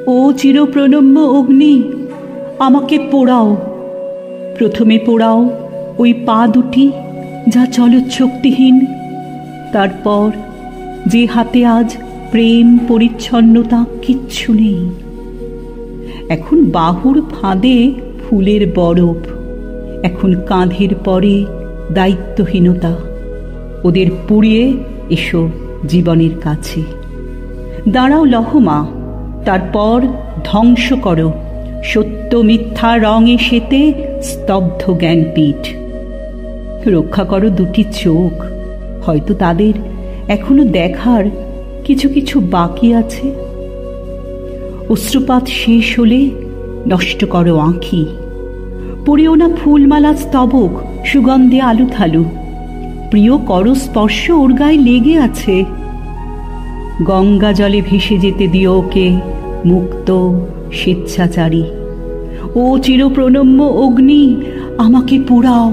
ও চিরপ্রণম্য অগ্নি, আমাকে পোড়াও। প্রথমে পোড়াও ওই পা দুটি যা চলৎশক্তিহীন, তারপর যে হাতে আজ প্রেম পরিচ্ছন্নতা কিচ্ছু নেই। এখন বাহুর ফাঁদে ফুলের বরফ, এখন কাঁধের পরে দায়িত্বহীনতা। ওদের পুড়িয়ে এসো জীবনের কাছে। দাঁড়াও লহমা, তারপর ধ্বংস করো সত্য মিথ্যা রঙে সেতে স্তব্ধ জ্ঞানপীঠ। রক্ষা করো দুটি চোখ, হয়তো তাদের এখনো দেখার কিছু কিছু বাকি আছে। অশ্রুপাত শেষ হলে নষ্ট করো আঁখি। পড়িও না ফুলমালা স্তবক সুগন্ধে আলু থালু। প্রিয় করো স্পর্শ ওর গায়ে লেগে আছে। গঙ্গা জলে ভেসে যেতে দিও ওকে মুক্ত স্বেচ্ছাচারী। ও চিরপ্রণম্য অগ্নি, আমাকে পোড়াও।